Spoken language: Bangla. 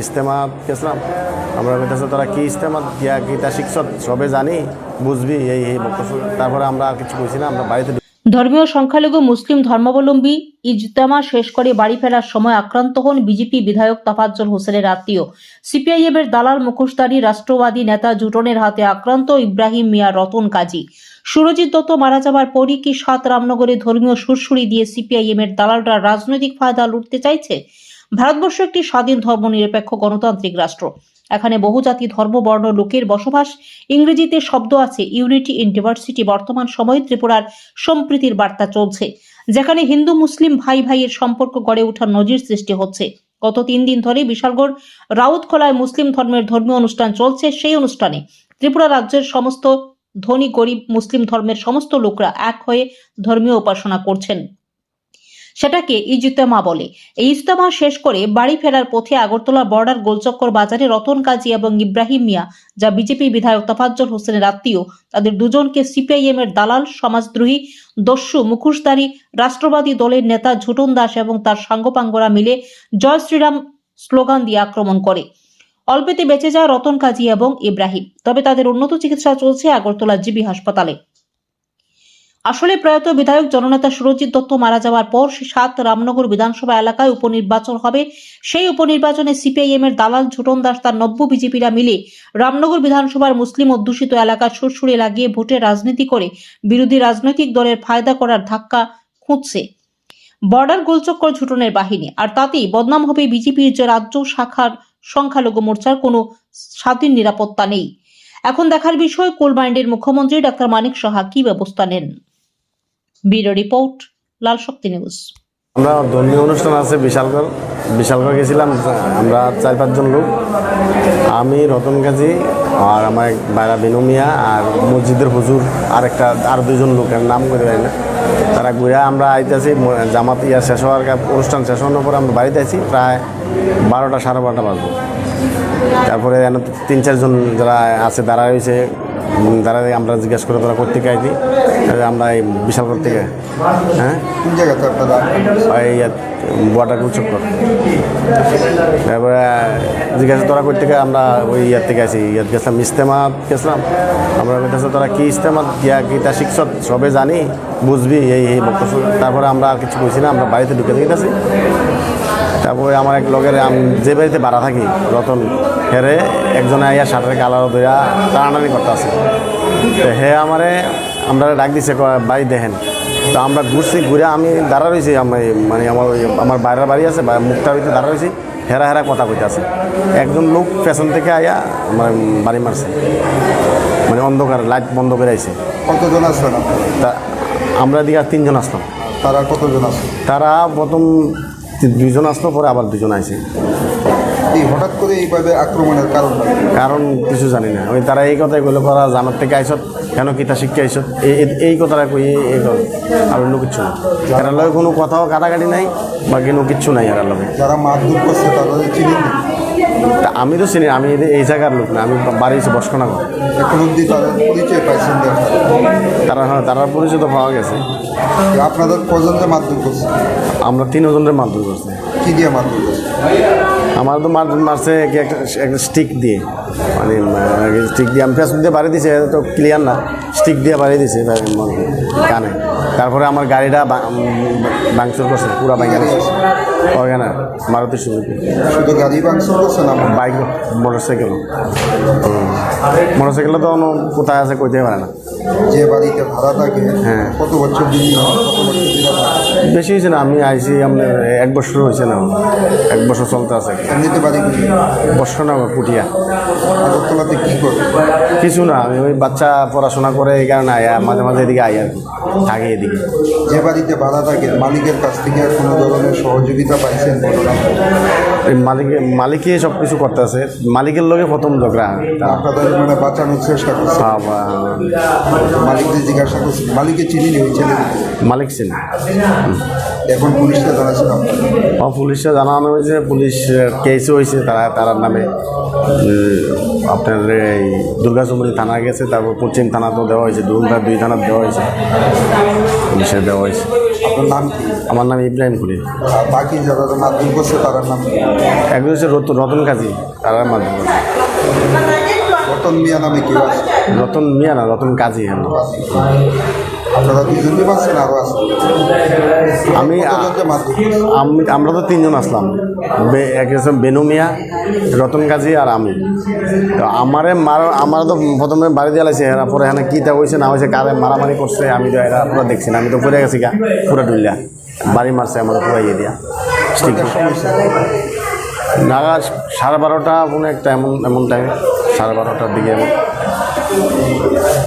ইস্তেমা গেছিলাম আমরা কাছে তোরা কি ইস্তেমা গিয়া গীতা শিক্ষক সবে জানি বুঝবি এই বক্তব্য। তারপরে আমরা আর কিছু কইছি না, আমরা বাড়িতে। ধর্মীয় সংখ্যালঘু মুসলিম ধর্মাবলম্বী ইজতেমা শেষ করে বাড়ি ফেরার সময় আক্রান্ত হন বিজেপি বিধায়ক তাফাজ্জল হোসেনের আত্মীয়। সিপিআইএমের দালাল মুখোশধারী রাষ্ট্রবাদী নেতা জুটনের হাতে আক্রান্ত ইব্রাহিম মিয়া রতন কাজী। সুরজিৎ দত্ত মারা যাবার পরই কি সাত রামনগরে ধর্মীয় সুরসুরি দিয়ে সিপিআইএমের দালালরা রাজনৈতিক ফায়দা লুটতে চাইছে? ভারতবর্ষ একটি স্বাধীন ধর্মনিরপেক্ষ গণতান্ত্রিক রাষ্ট্র। এখানে বহুজাতি ধর্মবর্ণ লোকের বসবাস। ইংরেজিতে শব্দ আছে ইউনিটি ইন ডাইভার্সিটি। বর্তমান সময়ে ত্রিপুরার সম্প্রীতির বার্তা চলছে, যেখানে হিন্দু মুসলিম ভাই ভাইয়ের সম্পর্ক গড়ে ওঠার নজির সৃষ্টি হচ্ছে। গত 3 দিন ধরে বিশালগড় রাউতখোলায় মুসলিম ধর্মের ধর্মীয় অনুষ্ঠান চলছে। সেই অনুষ্ঠানে ত্রিপুরা রাজ্যের সমস্ত ধনী গরিব মুসলিম ধর্মের সমস্ত লোকরা এক হয়ে ধর্মীয় উপাসনা করছেন। সেটাকে ইজতেমা বলে। এই ইজতেমা শেষ করে বাড়ি ফেরার পথে আগরতলা বর্ডার গোলচক্কর বাজারে রতন কাজী এবং ইব্রাহিম মিয়া, যা বিজেপি বিধায়ক তাফাজ্জল হোসেনের আত্মীয়, তাদের দুজনকে সিপিআইএম এর দালাল, সমাজদ্রোহী, দস্যু, মুখোশধারী রাষ্ট্রবাদী দলের নেতা ঝুটন দাস এবং তার সাঙ্গপাঙ্গরা মিলে জয় শ্রীরাম স্লোগান দিয়ে আক্রমণ করে। অল্পেতে বেঁচে যায় রতন কাজী এবং ইব্রাহিম। তবে তাদের উন্নত চিকিৎসা চলছে আগরতলা জিবি হাসপাতালে। আসলে প্রয়াত বিধায়ক জননেতা সুরজিৎ দত্ত মারা যাওয়ার পর 7 রামনগর বিধানসভা এলাকায় উপনির্বাচন হবে। সেই উপনির্বাচনে সিপিআইএম এর দালাল ঝুটন দাস তার নব্য বিজেপিরা মিলে রামনগর বিধানসভার মুসলিম অধ্যুষিত এলাকা সুরসুরি লাগিয়ে ভোটের রাজনীতি করে বিরোধী রাজনৈতিক দলের ফায়দা করার ধাক্কা খুঁজছে বর্ডার গোলচক্কর ঝুটনের বাহিনী। আর তাতেই বদনাম হবে বিজেপির যে রাজ্য শাখার সংখ্যালঘু মোর্চার কোনো স্বাধীন নিরাপত্তা নেই। এখন দেখার বিষয় কোলমাইন্ডের মুখ্যমন্ত্রী ডাক্তার মানিক সাহা কি ব্যবস্থা নেন। ব্যুরো রিপোর্ট, লাল শক্তি নিউজ। আমরা ধর্মীয় অনুষ্ঠান আছে বিশালগড় গেছিলাম আমরা 4-5 জন লোক, আমি রতন কাজী আর আমার বাইরা বেনু মিয়া আর মসজিদের হুজুর আর 2 জন লোকের নাম করে পারি না। তারা ঘুরে আমরা আইতেছি জামাত শেষ হওয়ার অনুষ্ঠান শেষ হওয়ার পর আমরা বাড়িতে আছি প্রায় 12টা সাড়ে 12টা বাজবো। তারপরে 3-4 জন যারা আছে দাঁড়া রয়েছে, তারা আমরা জিজ্ঞাসা করে তোরা করতে আইছি আমরা এই বিশালগড় থেকে। হ্যাঁ, কোন জায়গাতে আপনারা? এই বর্ডার গোলচক্কর। তারপরে জিজ্ঞাসা তোরা করতে আমরা ওই থেকে আছি গেছিলাম ইস্তেমা গেছিলাম আমরা কাছে তোরা কি ইস্তেমা গিয়া গীতা শিক্ষক সবে জানি বুঝবি এই বক্তব্য। তারপরে আমরা আর কিছু কইছি না, আমরা বাড়িতে ঢুকে গেছি। তারপরে আমার এক লগের যে বাড়িতে ভাড়া থাকি রতন, হেরে একজনে আইয়া শাটারে গালার ধরিয়া টানাটানি করতে আছে। তো হে আমরা ডাক দিছে বাড়ি দেখেন। তো আমরা ঘুরে আমি দাঁড়া রয়েছি, মানে আমার বাইরের বাড়ি আছে মুখটার ভিতরে দাঁড়া রয়েছি। হেরা কথা কইতে আছে। একজন লোক পেছন থেকে আইয়া মানে বাড়ি মারছে, মানে অন্ধকার লাইট বন্ধ করে আইছে। কতজন আসলেন? তা আমরা এদিকে আর 3 জন আসলাম। তারা কতজন আসে? তারা প্রথম 2 জন আসলো, পরে আবার 2 জন আইছে। এই হঠাৎ করে এইভাবে আক্রমণের কারণ কিছু জানি না। ওই তারা এই কথাই কইলো করা জানার থেকে আইসত কেন কিতা শিক্ষা আইসত এই কথাটা কই এই কথা, আর অন্য কিচ্ছু না। এরা লগে কোনো কথাও কাটাকাটি নাই বা কোনো কিচ্ছু নাই এরা লগে। যারা মারধর করছে তাদের চিনেন? তা আমি তো চিনি, আমি এই জায়গার লোক না, আমি বাড়ি এসে বসকনাগর। এখন অব্দি তাদের পরিচয় পাইছেন? তারা পরিচয় তো পাওয়া গেছে। আপনাদের কজনকে মারধর করছে? আমরা 3 জনের মারধর করছি। কি দিয়ে মারধর করছে? আমার তো মারছে একটা স্টিক দিয়ে, মানে স্টিক দিয়ে আমি ফেসবুক দিয়ে বাড়ি দিয়েছে, তো ক্লিয়ার না, স্টিক দিয়ে বাড়ি দিয়েছে কানে। তারপরে আমার গাড়িটা ভাঙচুর করছে, পুরা ভাঙা দিয়েছে। ওখানে মারুতি সুজুকি। শুধু গাড়ি ভাঙচুর করছে না? বাইক, মোটরসাইকেলও তো কোথায় আছে কইতে পারে না। যে বাড়িতে ভাড়া থাকে, হ্যাঁ, কত বছর দিন? বেশি হয়েছে না, আমি আইছি আপনার 1 বছর হয়েছে না, 1 বছর চলতে আছে। এমনিতে বাড়ি বসকনাগর পুটিয়া। আগরতলাতে কী করে? কিছু না, আমি ওই বাচ্চা পড়াশোনা করে এই কারণে মাঝে মাঝে এদিকে আই আর কি, থাকে এদিকে। যে বাড়িতে ভাড়া থাকে মালিকের কাছ থেকে কোনো ধরনের সহযোগিতা পাইছেন? এই মালিকে সব কিছু করতে আছে, মালিকের লোকে প্রথম ঝগড়া। আপনাদের মানে বাঁচানোর চেষ্টা করছে? মালিকদের জিজ্ঞাসা করছে? মালিকে চিনি ওই ছেলে? মালিক ছিল। এখন পুলিশকে জানাচ্ছেন? পুলিশে জানানো হয়েছে, পুলিশ কেসও হয়েছে তার নামে। আপনার এই দুর্গাচুমনি থানা গেছে, তারপর পশ্চিম থানাতেও দেওয়া হয়েছে, 2 থানা দেওয়া হয়েছে, পুলিশে দেওয়া হয়েছে। আপনার নাম কি? আমার নাম ইব্রাহিম খলিল। আর বাকি যারা মাধ্যমিক করছে তার নাম কি? একজন হচ্ছে রতন কাজী, তারা মাধ্যমিক। রতন মিয়া নামে কেউ আছে? রতন মিয়া না, রতন কাজী। আপনারা দুজনই পাচ্ছেন, আরও আছে? কতজনকে মাধ্যমিক? আমরা তো তিনজন আসলাম, এক হচ্ছে বেনু মিয়া, রতন কাজী আর আমি। তো আমার তো প্রথমে বাড়ি দিয়ে লাগছে, এরা পরে এখানে কী তা হয়েছে না হয়েছে, কারে মারামারি করছে আমি তো এরা পুরো দেখছি না, আমি তো পড়ে গেছি গা পুরো ডুল্লা, বাড়ি মারছে আমার পুরো ইয়ে দিয়া ঠিক নাগাদ 12:30 কোনো একটা এমন টাইমে 12:30টার দিকে এমন।